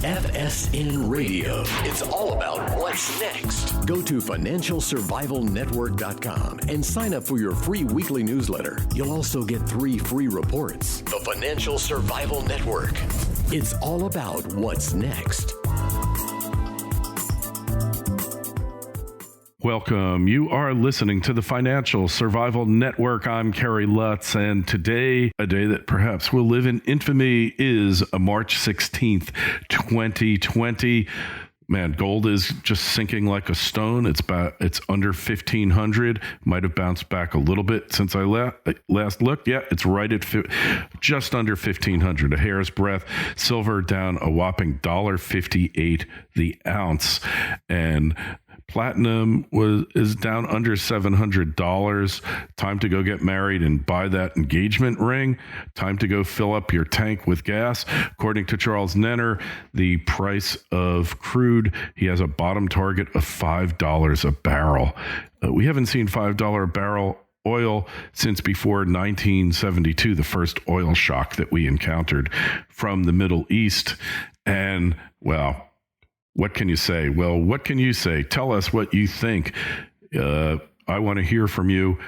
FSN Radio. It's all about what's next. Go to financialsurvivalnetwork.com and sign up for your free weekly newsletter. You'll also get 3 free reports. The Financial Survival Network. It's all about what's next. Welcome. You are listening to the Financial Survival Network. I'm Kerry Lutz, and today, a day that perhaps will live in infamy, is March 16th, 2020. Man, gold is just sinking like a stone. It's under 1,500. Might have bounced back a little bit since I last looked. Yeah, it's right at just under 1,500, a hair's breadth. Silver down a whopping $1.58 the ounce, and platinum is down under $700. Time to go get married and buy that engagement ring. Time to go fill up your tank with gas. According to Charles Nenner, the price of crude, he has a bottom target of $5 a barrel. We haven't seen $5 a barrel oil since before 1972, the first oil shock that we encountered from the Middle East. And, well, what can you say? Well, what can you say? Tell us what you think. I want to hear from you.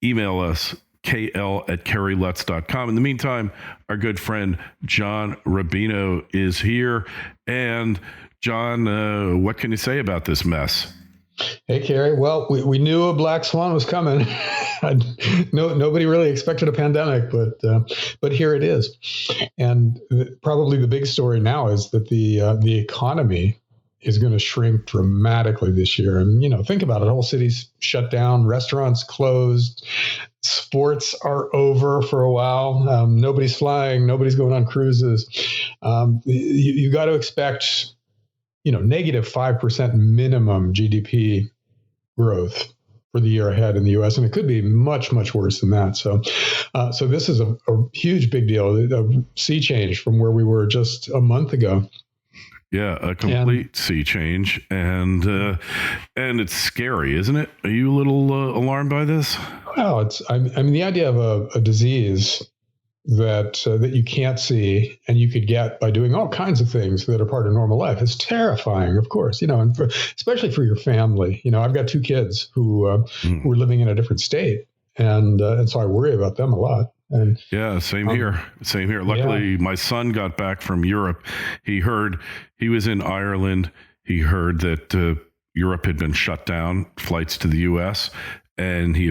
Email us, kl@kerrylutz.com. In the meantime, our good friend John Rubino is here. And John, what can you say about this mess? Hey, Kerry. Well, we knew a black swan was coming. Nobody really expected a pandemic, but here it is. And probably the big story now is that the economy is going to shrink dramatically this year. And, think about it. Whole cities shut down, restaurants closed, sports are over for a while. Nobody's flying, nobody's going on cruises. You got to expect, negative 5% minimum GDP growth for the year ahead in the U.S. And it could be much, much worse than that. So this is a huge, big deal, a sea change from where we were just a month ago. Yeah, a complete sea change, and it's scary, isn't it? Are you a little alarmed by this? Well, I mean, the idea of a disease that you can't see and you could get by doing all kinds of things that are part of normal life is terrifying, of course. And especially for your family. I've got 2 kids who are living in a different state, and so I worry about them a lot. And, yeah, same here. Luckily, my son got back from Europe. He was in Ireland. He heard that Europe had been shut down, flights to the U.S., and he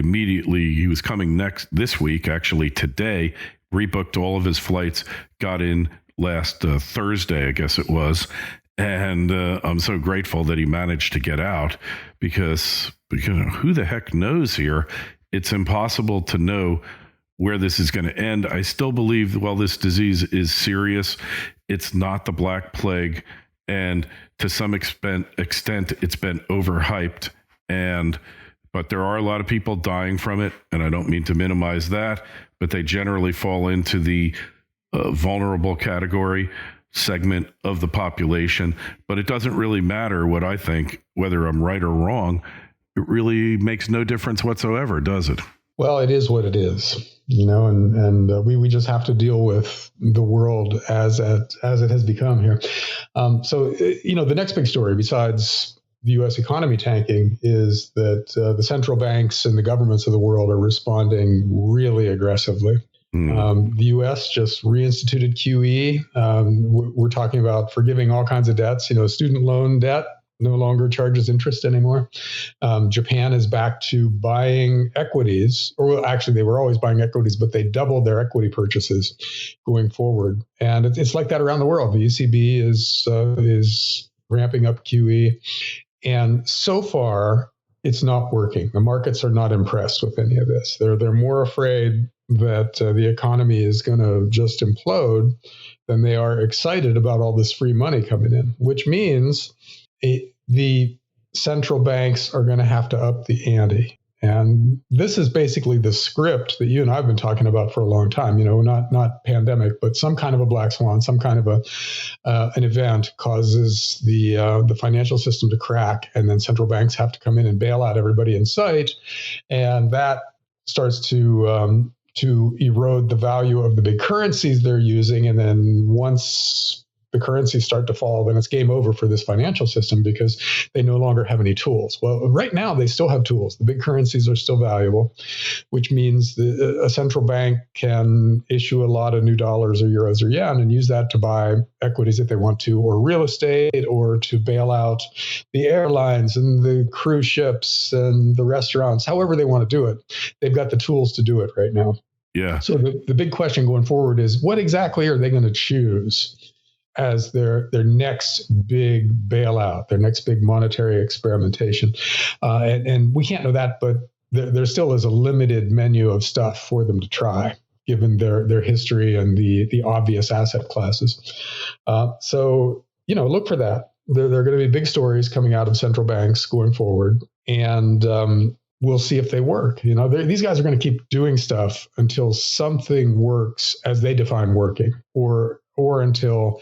was coming this week, actually today, rebooked all of his flights, got in last Thursday, I guess it was. And I'm so grateful that he managed to get out because who the heck knows here? It's impossible to know where this is going to end. I still believe, while this disease is serious, it's not the Black Plague, and to some extent, it's been overhyped. But there are a lot of people dying from it, and I don't mean to minimize that, but they generally fall into the vulnerable category segment of the population. But it doesn't really matter what I think, whether I'm right or wrong. It really makes no difference whatsoever, does it? Well, it is what it is, and we just have to deal with the world as it has become here. So the next big story, besides the U.S. economy tanking, is that the central banks and the governments of the world are responding really aggressively. The U.S. just reinstituted QE. We're talking about forgiving all kinds of debts. Student loan debt no longer charges interest anymore. Japan is back to buying equities, or actually they were always buying equities, but they doubled their equity purchases going forward. And it's like that around the world. The ECB is ramping up QE. And so far, it's not working. The markets are not impressed with any of this. They're more afraid that the economy is going to just implode than they are excited about all this free money coming in, which means the central banks are going to have to up the ante. And this is basically the script that you and I have been talking about for a long time, not pandemic, but some kind of a black swan, some kind of an event causes the financial system to crack, and then central banks have to come in and bail out everybody in sight. And that starts to erode the value of the big currencies they're using. And then once the currencies start to fall, then it's game over for this financial system because they no longer have any tools. Well, right now they still have tools. The big currencies are still valuable, which means a central bank can issue a lot of new dollars or euros or yen and use that to buy equities if they want to, or real estate, or to bail out the airlines and the cruise ships and the restaurants, however they want to do it. They've got the tools to do it right now. Yeah. So the big question going forward is, what exactly are they going to choose as their next big bailout, their next big monetary experimentation? And we can't know that, but there still is a limited menu of stuff for them to try, given their history and the obvious asset classes. So, look for that. There are going to be big stories coming out of central banks going forward, and we'll see if they work. These guys are going to keep doing stuff until something works as they define working, or until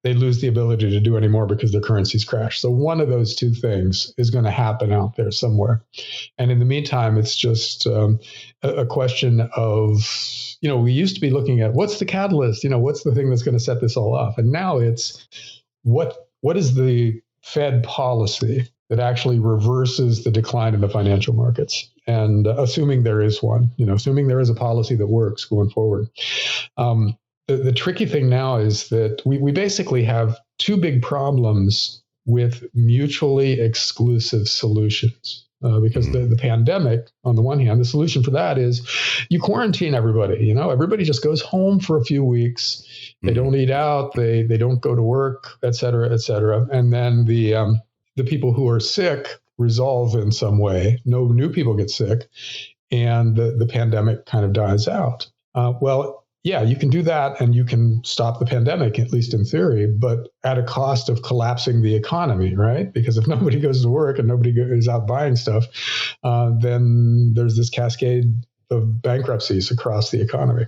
they lose the ability to do any more because their currencies crash. So one of those two things is going to happen out there somewhere. And in the meantime, it's just a question of, we used to be looking at what's the catalyst, what's the thing that's going to set this all off? And now it's what is the Fed policy that actually reverses the decline in the financial markets? And assuming there is one, assuming there is a policy that works going forward. The tricky thing now is that we basically have two big problems with mutually exclusive solutions. Because the pandemic, on the one hand, the solution for that is you quarantine everybody. Everybody just goes home for a few weeks. They don't eat out. They don't go to work, et cetera, et cetera. And then the people who are sick resolve in some way. No new people get sick, and the pandemic kind of dies out. Yeah, you can do that, and you can stop the pandemic, at least in theory, but at a cost of collapsing the economy, right? Because if nobody goes to work and nobody is out buying stuff, then there's this cascade of bankruptcies across the economy.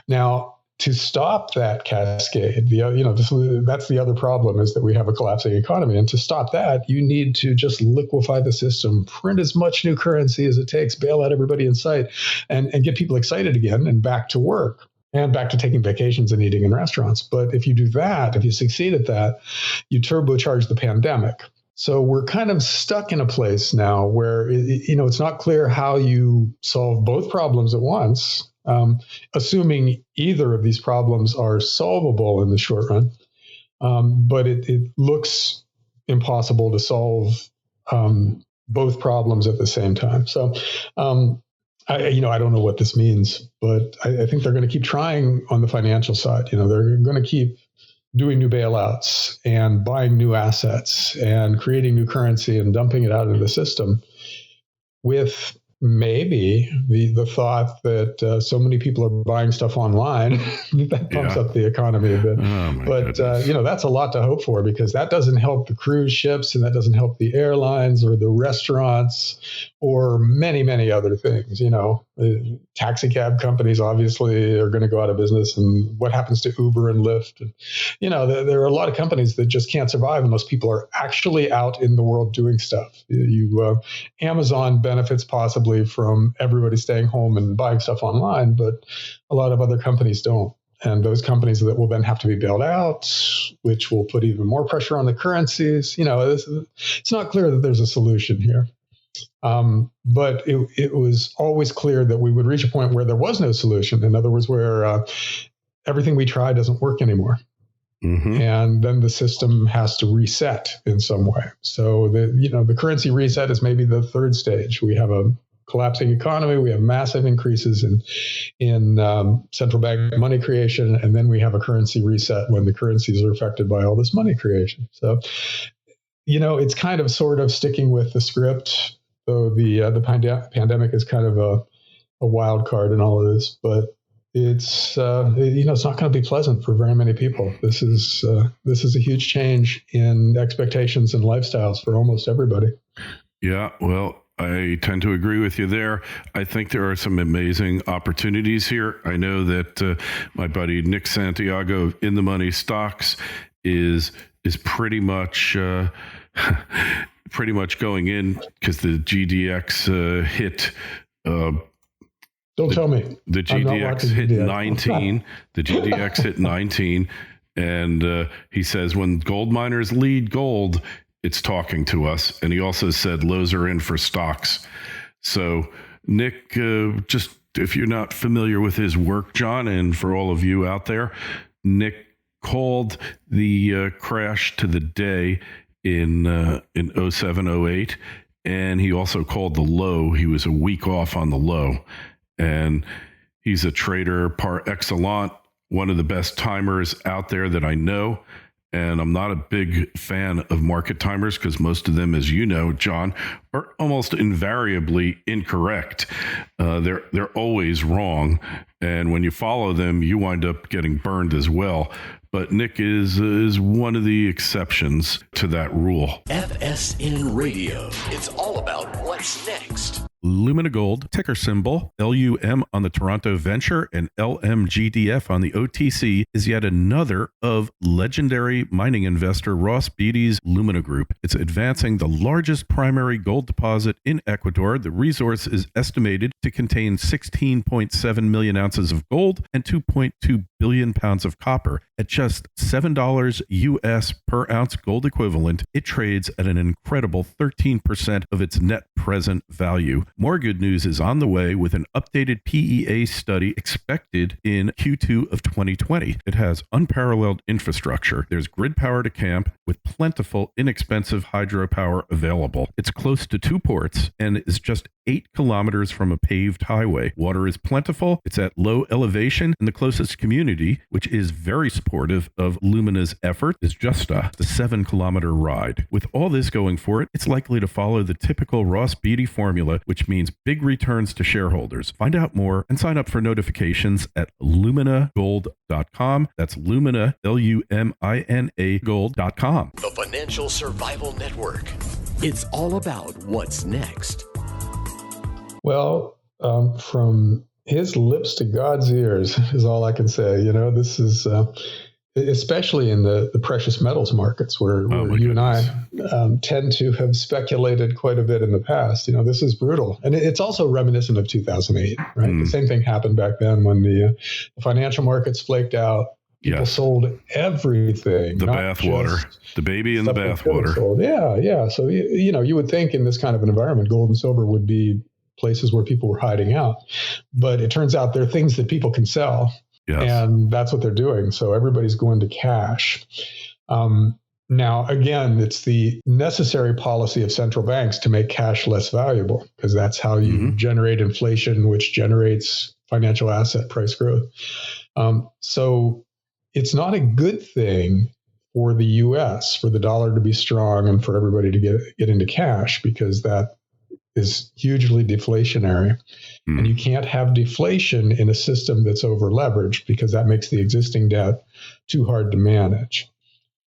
Now, to stop that cascade, that's the other problem, is that we have a collapsing economy. And to stop that, you need to just liquefy the system, print as much new currency as it takes, bail out everybody in sight, and get people excited again and back to work. And back to taking vacations and eating in restaurants. But if you do that, if you succeed at that, you turbocharge the pandemic. So we're kind of stuck in a place now where, it's not clear how you solve both problems at once, assuming either of these problems are solvable in the short run. But it looks impossible to solve both problems at the same time. So, I don't know what this means, but I think they're going to keep trying on the financial side. They're going to keep doing new bailouts and buying new assets and creating new currency and dumping it out into the system, with maybe the thought that so many people are buying stuff online that pumps up the economy a bit. But that's a lot to hope for, because that doesn't help the cruise ships, and that doesn't help the airlines or the restaurants or many, many other things. Taxi cab companies obviously are going to go out of business, and what happens to Uber and Lyft? And, there are a lot of companies that just can't survive unless people are actually out in the world doing stuff. Amazon benefits possibly from everybody staying home and buying stuff online, but a lot of other companies don't. And those companies that will then have to be bailed out, which will put even more pressure on the currencies. It's not clear that there's a solution here. But it was always clear that we would reach a point where there was no solution. In other words, where everything we try doesn't work anymore. Mm-hmm. And then the system has to reset in some way. So the currency reset is maybe the third stage. We have a collapsing economy. We have massive increases in central bank money creation, and then we have a currency reset when the currencies are affected by all this money creation. So, it's kind of sort of sticking with the script. So the pandemic is kind of a wild card in all of this, but it's it's not going to be pleasant for very many people. This is a huge change in expectations and lifestyles for almost everybody. Yeah, well, I tend to agree with you there. I think there are some amazing opportunities here. I know that my buddy Nick Santiago of In the Money Stocks is pretty much going in because the GDX hit. Don't tell me. The GDX hit 19. The GDX hit 19. And he says when gold miners lead gold, it's talking to us. And he also said lows are in for stocks. So Nick, just if you're not familiar with his work, John, and for all of you out there, Nick called the crash to the day in 07, 08, and he also called the low. He was a week off on the low, and he's a trader par excellence, one of the best timers out there that I know. And I'm not a big fan of market timers because most of them, as you know, John, are almost invariably incorrect. They're always wrong. And when you follow them, you wind up getting burned as well. But Nick is one of the exceptions to that rule. FSN Radio. It's all about what's next. Lumina Gold, ticker symbol LUM on the Toronto Venture and LMGDF on the OTC, is yet another of legendary mining investor Ross Beaty's Lumina Group. It's advancing the largest primary gold deposit in Ecuador. The resource is estimated to contain 16.7 million ounces of gold and 2.2 billion pounds of copper. At just $7 US per ounce gold equivalent, it trades at an incredible 13% of its net present value. More good news is on the way with an updated PEA study expected in Q2 of 2020. It has unparalleled infrastructure. There's grid power to camp with plentiful, inexpensive hydropower available. It's close to 2 ports and is just 8 kilometers from a paved highway. Water is plentiful. It's at low elevation, and the closest community, which is very supportive of Lumina's effort, is just a 7-kilometer ride. With all this going for it, it's likely to follow the typical Ross Beaty formula, which means big returns to shareholders. Find out more and sign up for notifications at luminagold.com. That's Lumina, Lumina gold.com. The Financial Survival Network. It's all about what's next. Well, from his lips to God's ears is all I can say. You know, this is especially in the precious metals markets where you and I tend to have speculated quite a bit in the past. You know, this is brutal. And it's also reminiscent of 2008, right? The same thing happened back then when the financial markets flaked out. People sold everything. The bathwater, the baby in the bathwater. Yeah. So, you know, you would think in this kind of an environment, gold and silver would be places where people were hiding out. But it turns out they're things that people can sell. Yes. And that's what they're doing. So everybody's going to cash. Now, again, it's the necessary policy of central banks to make cash less valuable, because that's how you generate inflation, which generates financial asset price growth. So it's not a good thing for the U.S., for the dollar to be strong and for everybody to get into cash, because that is hugely deflationary. And you can't have deflation in a system that's over leveraged, because that makes the existing debt too hard to manage.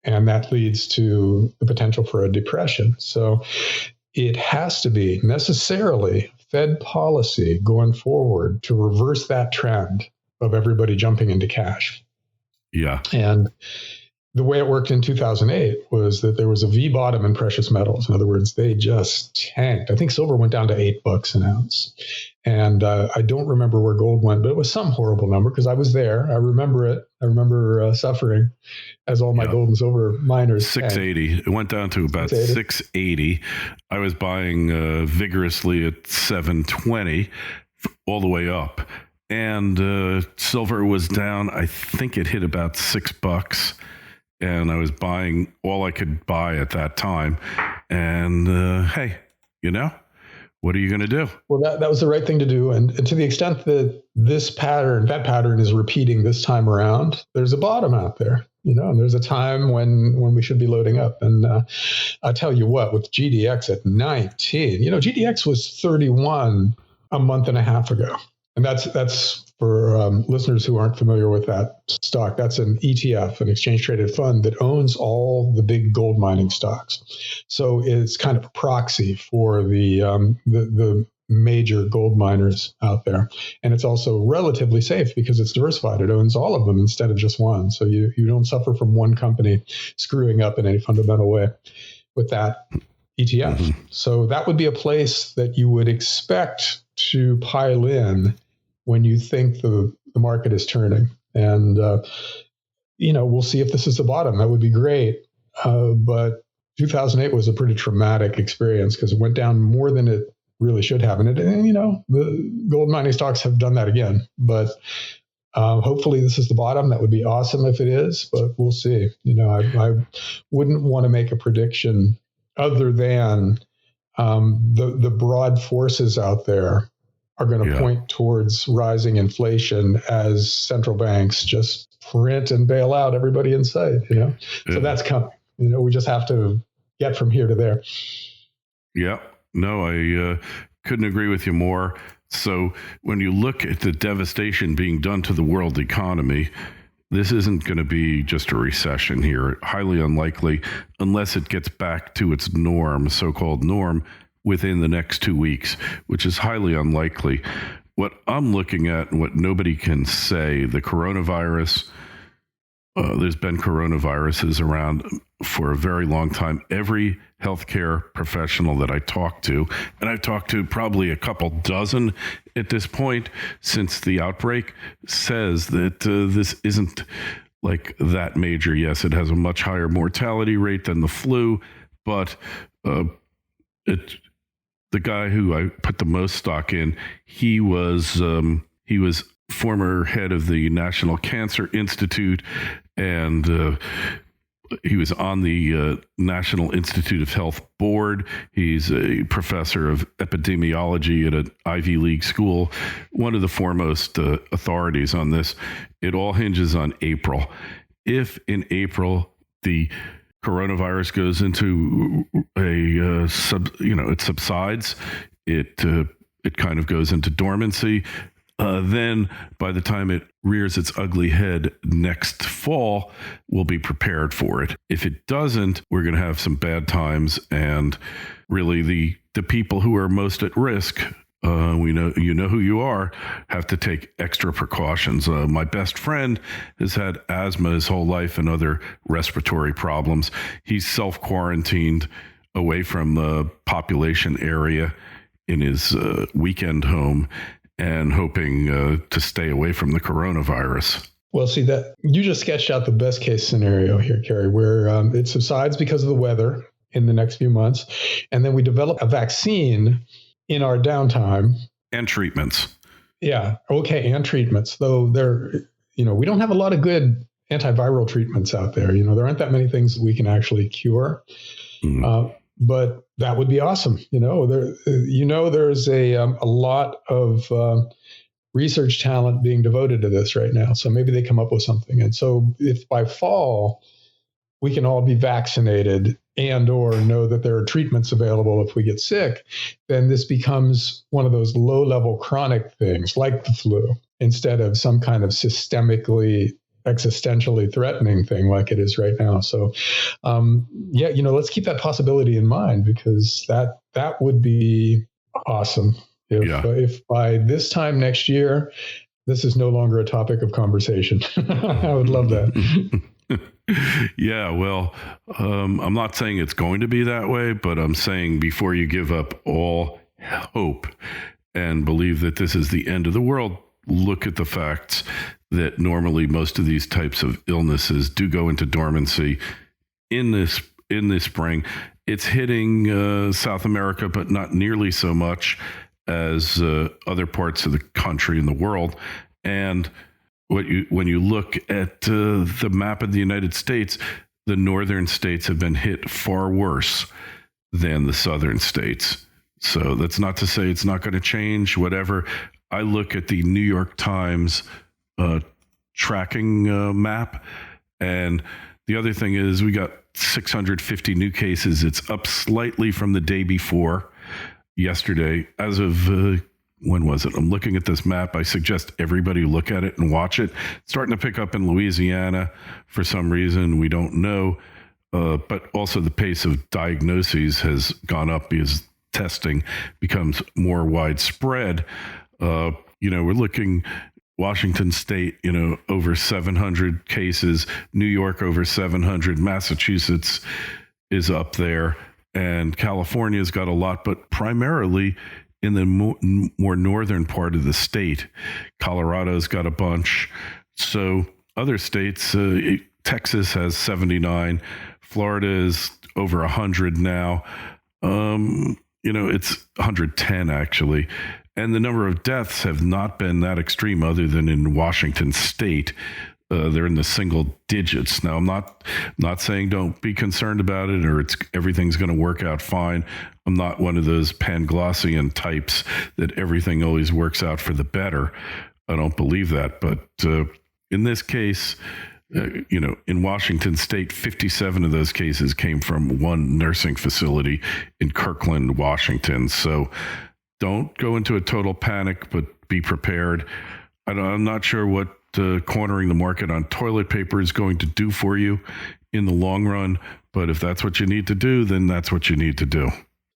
And that leads to the potential for a depression. So it has to be necessarily Fed policy going forward to reverse that trend of everybody jumping into cash. Yeah. And the way it worked in 2008 was that there was a V bottom in precious metals. In other words, they just tanked. I think silver went down to $8 an ounce. And I don't remember where gold went, but it was some horrible number because I was there. I remember it. I remember suffering as all my gold and silver miners. 680. It went down to about 680. I was buying vigorously at 720 all the way up. And silver was down. I think it hit about $6. And I was buying all I could buy at that time. And hey, you know, what are you going to do? Well, that was the right thing to do. And to the extent that that pattern is repeating this time around, there's a bottom out there, you know, and there's a time when we should be loading up. And I tell you what, with GDX at 19, you know, GDX was 31 a month and a half ago. And that's for listeners who aren't familiar with that stock. That's an ETF, an exchange-traded fund that owns all the big gold mining stocks. So it's kind of a proxy for the major gold miners out there. And it's also relatively safe because it's diversified. It owns all of them instead of just one. So you don't suffer from one company screwing up in any fundamental way with that ETF. So that would be a place that you would expect to pile in when you think the market is turning. And we'll see if this is the bottom. That would be great. But 2008 was a pretty traumatic experience because it went down more than it really should have. And the gold mining stocks have done that again. But hopefully this is the bottom. That would be awesome if it is, but we'll see. I wouldn't want to make a prediction other than the broad forces out there are going to point towards rising inflation as central banks just print and bail out everybody in sight. So that's coming. We just have to get from here to there. Yeah. No, I couldn't agree with you more. So when you look at the devastation being done to the world economy, this isn't going to be just a recession here. Highly unlikely unless it gets back to its norm, so-called norm, within the next 2 weeks, which is highly unlikely. What I'm looking at and what nobody can say, the coronavirus, there's been coronaviruses around for a very long time. Every healthcare professional that I talk to, and I've talked to probably a couple dozen at this point since the outbreak, says that this isn't like that major. Yes, it has a much higher mortality rate than the flu, but the guy who I put the most stock in, he was former head of the National Cancer Institute, and he was on the National Institute of Health board. He's a professor of epidemiology at an Ivy League school, one of the foremost authorities on this. It all hinges on April. If in April the coronavirus goes into it subsides, it kind of goes into dormancy. Then by the time it rears its ugly head next fall, we'll be prepared for it. If it doesn't, we're going to have some bad times. And really the people who are most at risk, we know, who you are, have to take extra precautions. My best friend has had asthma his whole life and other respiratory problems. He's self-quarantined away from the population area in his weekend home, and hoping to stay away from the coronavirus. Well, see, that you just sketched out the best case scenario here, Kerry, where it subsides because of the weather in the next few months, and then we develop a vaccine in our downtime. And treatments. Yeah. Okay. And treatments, though we don't have a lot of good antiviral treatments out there. There aren't that many things that we can actually cure. But that would be awesome. There's a lot of research talent being devoted to this right now. So maybe they come up with something. And so if by fall we can all be vaccinated and or know that there are treatments available if we get sick, then this becomes one of those low-level chronic things like the flu instead of some kind of existentially threatening thing like it is right now. So, let's keep that possibility in mind, because that would be awesome if by this time next year, this is no longer a topic of conversation. I would love that. Yeah, well, I'm not saying it's going to be that way, but I'm saying before you give up all hope and believe that this is the end of the world, look at the facts that normally most of these types of illnesses do go into dormancy in this spring. It's hitting South America, but not nearly so much as other parts of the country and the world. And when you look at the map of the United States, the northern states have been hit far worse than the southern states. So that's not to say it's not going to change, whatever. I look at the New York Times tracking map, and the other thing is we got 650 new cases. It's up slightly from the day before yesterday. As of when was it? I'm looking at this map. I suggest everybody look at it and watch it. It's starting to pick up in Louisiana for some reason. We don't know. But also the pace of diagnoses has gone up because testing becomes more widespread. We're looking Washington State, over 700 cases, New York over 700, Massachusetts is up there, and California's got a lot, but primarily in the more northern part of the state. Colorado's got a bunch. So other states, Texas has 79, Florida is over 100 now. It's 110 actually. And the number of deaths have not been that extreme other than in Washington state. They're in the single digits. Now, I'm not saying don't be concerned about it or everything's going to work out fine. I'm not one of those Panglossian types that everything always works out for the better. I don't believe that. But in this case, in Washington state, 57 of those cases came from one nursing facility in Kirkland, Washington. So don't go into a total panic, but be prepared. I'm not sure what cornering the market on toilet paper is going to do for you in the long run, but if that's what you need to do, then that's what you need to do.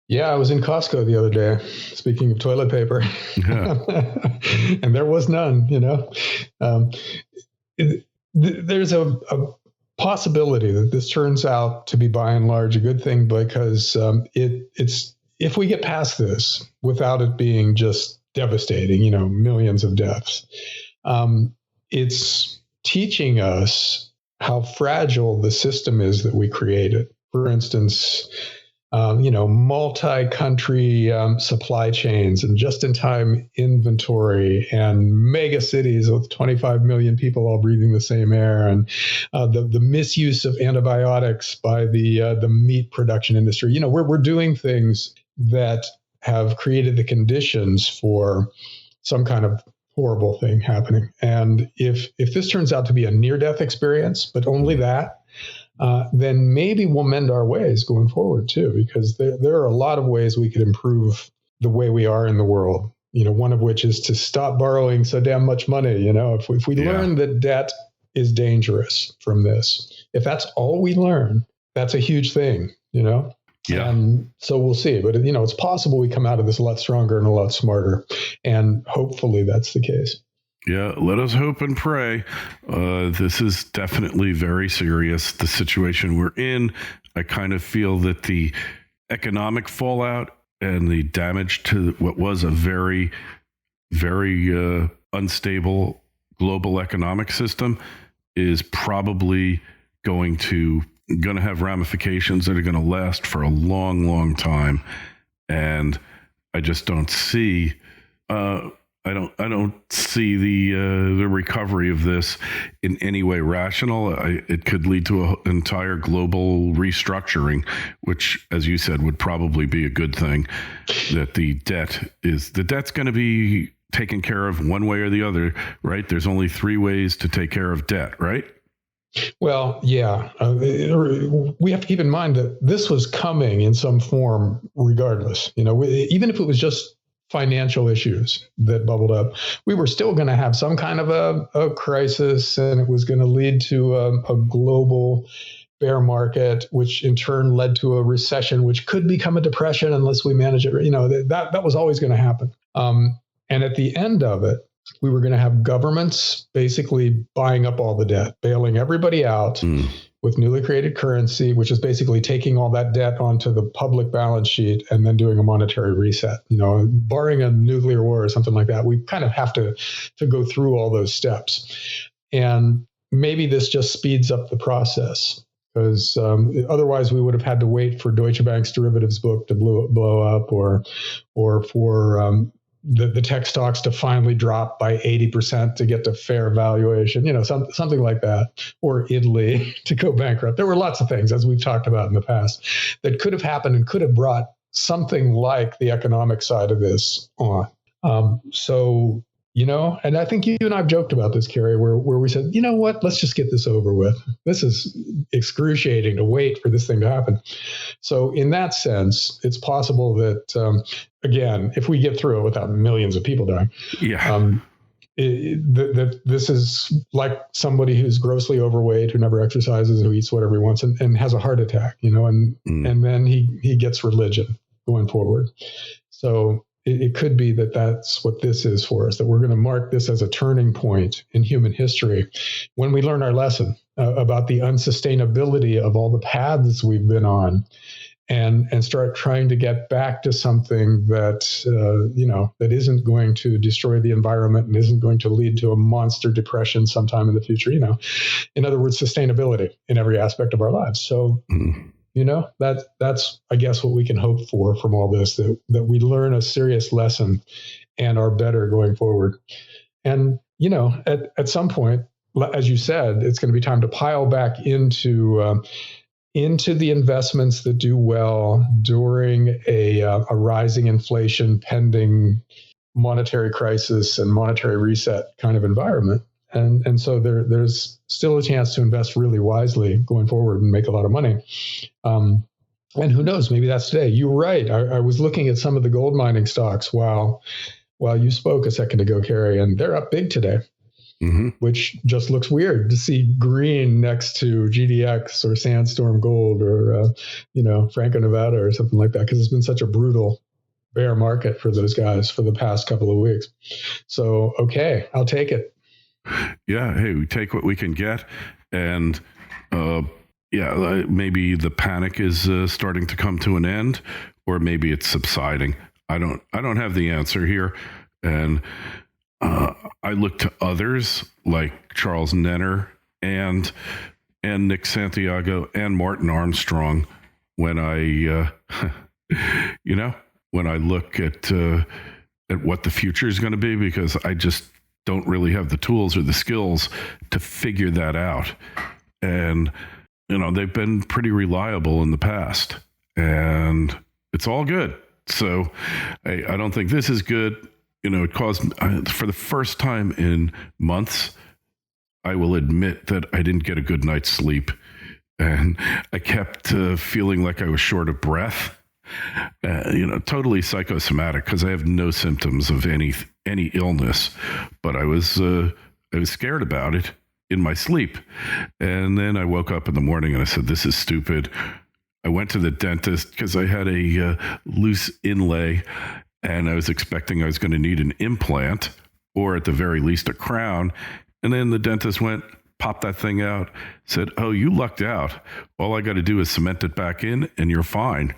Yeah, I was in Costco the other day, speaking of toilet paper, yeah. And there was none, there's a possibility that this turns out to be by and large a good thing because it's if we get past this without it being just devastating, millions of deaths, it's teaching us how fragile the system is that we created. For instance, multi-country supply chains and just-in-time inventory and mega cities with 25 million people all breathing the same air, and the misuse of antibiotics by the meat production industry. We're doing things that have created the conditions for some kind of horrible thing happening. And if this turns out to be a near-death experience, but only that, then maybe we'll mend our ways going forward too, because there are a lot of ways we could improve the way we are in the world. One of which is to stop borrowing so damn much money. If we learn that debt is dangerous from this, if that's all we learn, that's a huge thing, Yeah. And so we'll see. But, it's possible we come out of this a lot stronger and a lot smarter. And hopefully that's the case. Yeah, let us hope and pray. This is definitely very serious, the situation we're in. I kind of feel that the economic fallout and the damage to what was a very, very unstable global economic system is probably going to have ramifications that are going to last for a long, long time. And I just don't see I don't see the recovery of this in any way rational. It could lead to an entire global restructuring, which, as you said, would probably be a good thing. That the debt's going to be taken care of one way or the other, right? There's only 3 ways to take care of debt, right? Well, yeah. We have to keep in mind that this was coming in some form regardless. Even if it was just financial issues that bubbled up, we were still going to have some kind of a crisis, and it was going to lead to a global bear market, which in turn led to a recession, which could become a depression unless we manage it. That was always going to happen. And at the end of it, we were going to have governments basically buying up all the debt, bailing everybody out with newly created currency, which is basically taking all that debt onto the public balance sheet and then doing a monetary reset. Barring a nuclear war or something like that, we kind of have to go through all those steps. And maybe this just speeds up the process, because otherwise we would have had to wait for Deutsche Bank's derivatives book to blow up, or for the tech stocks to finally drop by 80% to get to fair valuation, something like that, or Italy to go bankrupt. There were lots of things, as we've talked about in the past, that could have happened and could have brought something like the economic side of this on. And I think you and I have joked about this, Kerry, where we said, you know what, let's just get this over with. This is excruciating to wait for this thing to happen. So in that sense, it's possible that, again, if we get through it without millions of people dying, that this is like somebody who's grossly overweight, who never exercises, who eats whatever he wants, and has a heart attack, and then he gets religion going forward. So it could be that that's what this is for us, that we're going to mark this as a turning point in human history when we learn our lesson about the unsustainability of all the paths we've been on, and start trying to get back to something that that isn't going to destroy the environment and isn't going to lead to a monster depression sometime in the future. In other words, sustainability in every aspect of our lives. So that's I guess what we can hope for from all this, that we learn a serious lesson and are better going forward. And at some point, as you said, it's going to be time to pile back into the investments that do well during a rising inflation, pending monetary crisis and monetary reset kind of environment. And so there's still a chance to invest really wisely going forward and make a lot of money. And who knows, maybe that's today. You're right. I was looking at some of the gold mining stocks while you spoke a second ago, Kerry, and they're up big today. Mm-hmm. Which just looks weird to see green next to GDX or Sandstorm Gold or, Franco Nevada or something like that, because it's been such a brutal bear market for those guys for the past couple of weeks. So, okay, I'll take it. Yeah. Hey, we take what we can get. And, maybe the panic is starting to come to an end, or maybe it's subsiding. I don't have the answer here. And, I look to others like Charles Nenner and Nick Santiago and Martin Armstrong when I, when I look at what the future is going to be, because I just don't really have the tools or the skills to figure that out. And, they've been pretty reliable in the past, and it's all good. So I don't think this is good. It caused, for the first time in months, I will admit that I didn't get a good night's sleep. And I kept feeling like I was short of breath, totally psychosomatic, because I have no symptoms of any illness. But I was scared about it in my sleep. And then I woke up in the morning and I said, this is stupid. I went to the dentist because I had a loose inlay. And I was expecting I was going to need an implant, or at the very least a crown. And then the dentist popped that thing out, said, oh, you lucked out. All I got to do is cement it back in and you're fine.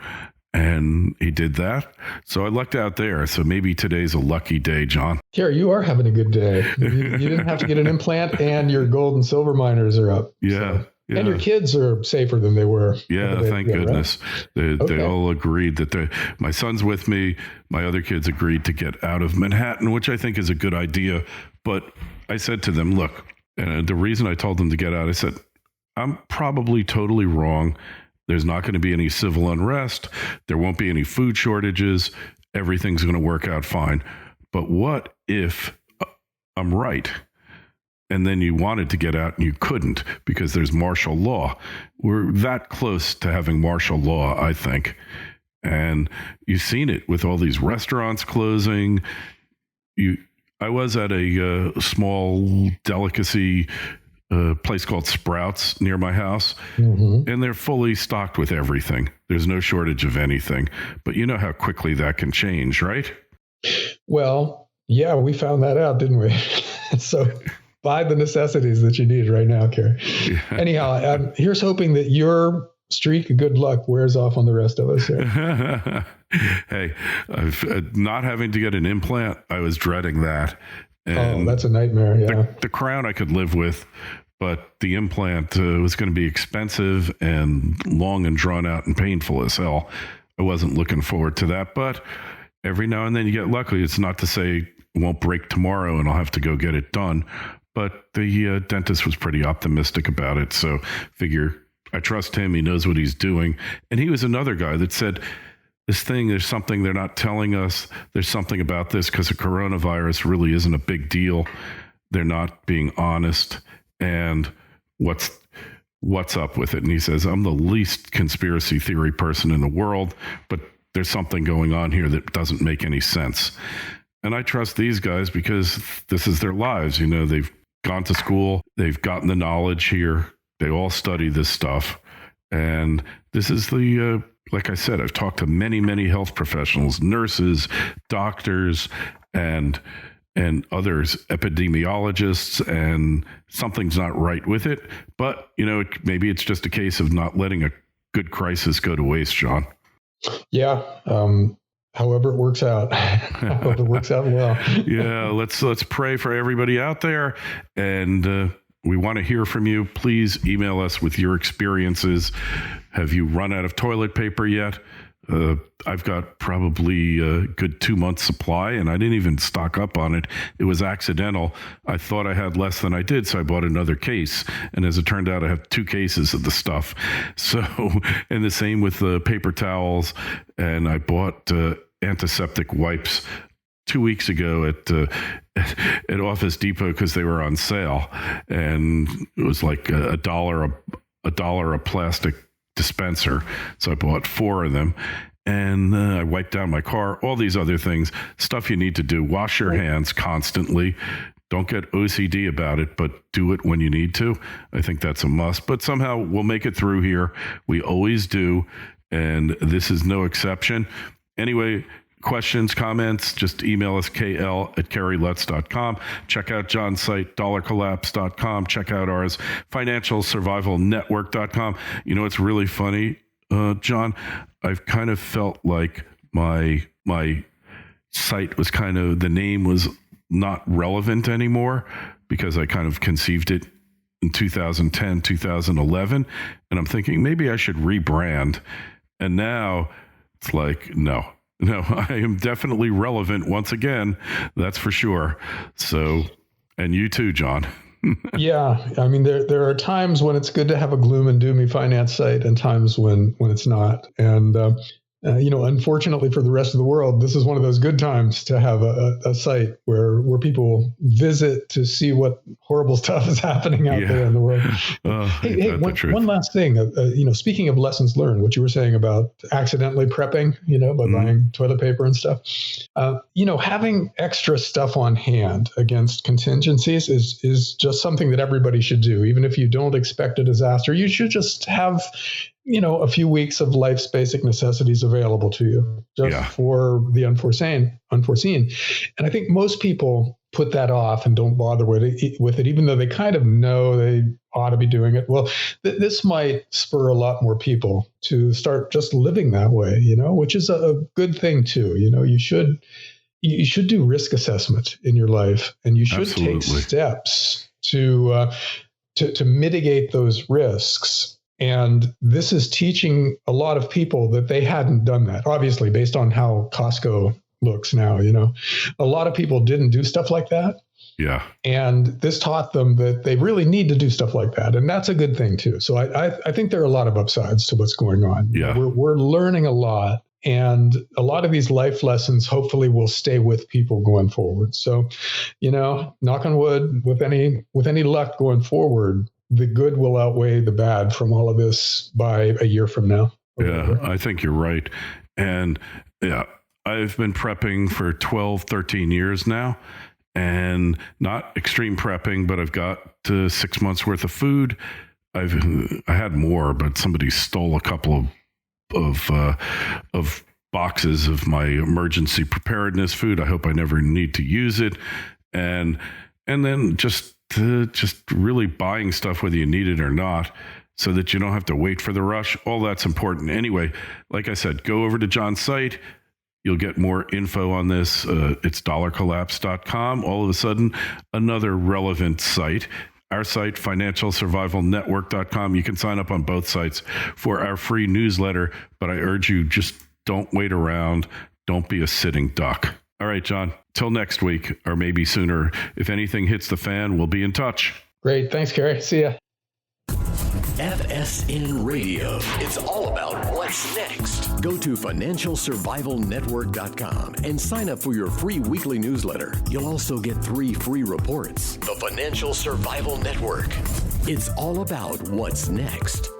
And he did that. So I lucked out there. So maybe today's a lucky day, John. Kerry, you are having a good day. You didn't have to get an implant, and your gold and silver miners are up. Yeah. So. Yeah. And your kids are safer than they were. Yeah, thank goodness. Right? They all agreed that my son's with me. My other kids agreed to get out of Manhattan, which I think is a good idea. But I said to them, look, the reason I told them to get out, I said, I'm probably totally wrong. There's not going to be any civil unrest. There won't be any food shortages. Everything's going to work out fine. But what if I'm right? And then you wanted to get out and you couldn't because there's martial law. We're that close to having martial law, I think. And you've seen it with all these restaurants closing. I was at a small delicacy place called Sprouts near my house, and they're fully stocked with everything. There's no shortage of anything. But you know how quickly that can change, right? Well, yeah, we found that out, didn't we? So buy the necessities that you need right now, Kerry. Yeah. Anyhow, here's hoping that your streak of good luck wears off on the rest of us here. Hey, not having to get an implant, I was dreading that. And that's a nightmare, yeah. The crown I could live with, but the implant was going to be expensive and long and drawn out and painful as hell. I wasn't looking forward to that, but every now and then you get lucky. It's not to say it won't break tomorrow and I'll have to go get it done. But the dentist was pretty optimistic about it. So figure I trust him. He knows what he's doing. And he was another guy that said, there's something they're not telling us. There's something about this because the coronavirus really isn't a big deal. They're not being honest. And what's up with it? And he says, I'm the least conspiracy theory person in the world, but there's something going on here that doesn't make any sense. And I trust these guys because this is their lives. You know, they've gone to school. They've gotten the knowledge here. They all study this stuff. And this is like I said, I've talked to many, many health professionals, nurses, doctors, and others, epidemiologists, and something's not right with it. But, maybe it's just a case of not letting a good crisis go to waste, John. Yeah. However it works out. I hope it works out well. Yeah, let's pray for everybody out there, and we want to hear from you. Please email us with your experiences. Have you run out of toilet paper yet? I've got probably a good 2 months supply, and I didn't even stock up on it. It was accidental. I thought I had less than I did, so I bought another case. And as it turned out, I have 2 cases of the stuff. So, and the same with the paper towels. And I bought antiseptic wipes 2 weeks ago at Office Depot because they were on sale, and it was like a dollar a plastic dispenser. So I bought 4 of them, and I wiped down my car. All these other things, stuff you need to do. Wash your hands constantly. Don't get OCD about it, but do it when you need to. I think that's a must. But somehow we'll make it through here. We always do, and this is no exception. Anyway, questions, comments, just email us, kl@kerrylutz.com. Check out John's site, dollarcollapse.com. Check out ours, financialsurvivalnetwork.com. You know, it's really funny, John. I've kind of felt like my site was kind of, the name was not relevant anymore because I kind of conceived it in 2010, 2011. And I'm thinking maybe I should rebrand. And now it's like, no, I am definitely relevant once again. That's for sure. So, and you too, John. Yeah. I mean, there are times when it's good to have a gloom and doomy finance site and times when it's not. And, unfortunately for the rest of the world, this is one of those good times to have a site where people visit to see what horrible stuff is happening out there in the world. Hey, one last thing. Speaking of lessons learned, what you were saying about accidentally prepping, by buying toilet paper and stuff. Having extra stuff on hand against contingencies is just something that everybody should do. Even if you don't expect a disaster, you should just have a few weeks of life's basic necessities available to you for the unforeseen. And I think most people put that off and don't bother with it, even though they kind of know they ought to be doing it. Well, this might spur a lot more people to start just living that way, which is a good thing too. You should do risk assessment in your life, and you should take steps to mitigate those risks. And this is teaching a lot of people that they hadn't done that. Obviously, based on how Costco looks now, a lot of people didn't do stuff like that. Yeah. And this taught them that they really need to do stuff like that. And that's a good thing too. So I think there are a lot of upsides to what's going on. Yeah. We're learning a lot. And a lot of these life lessons hopefully will stay with people going forward. So, knock on wood, with any luck going forward, the good will outweigh the bad from all of this by a year from now. Yeah, I think you're right. And I've been prepping for 12, 13 years now, and not extreme prepping, but I've got 6 months worth of food. I had more, but somebody stole a couple of boxes of my emergency preparedness food. I hope I never need to use it. And then just really buying stuff whether you need it or not, so that you don't have to wait for the rush. All that's important. Anyway, like I said, go over to John's site. You'll get more info on this. It's dollarcollapse.com. All of a sudden, another relevant site. Our site, financialsurvivalnetwork.com. You can sign up on both sites for our free newsletter, but I urge you, just don't wait around. Don't be a sitting duck. All right, John, till next week, or maybe sooner. If anything hits the fan, we'll be in touch. Great. Thanks, Kerry. See ya. FSN Radio. It's all about what's next. Go to financialsurvivalnetwork.com and sign up for your free weekly newsletter. You'll also get 3 free reports. The Financial Survival Network. It's all about what's next.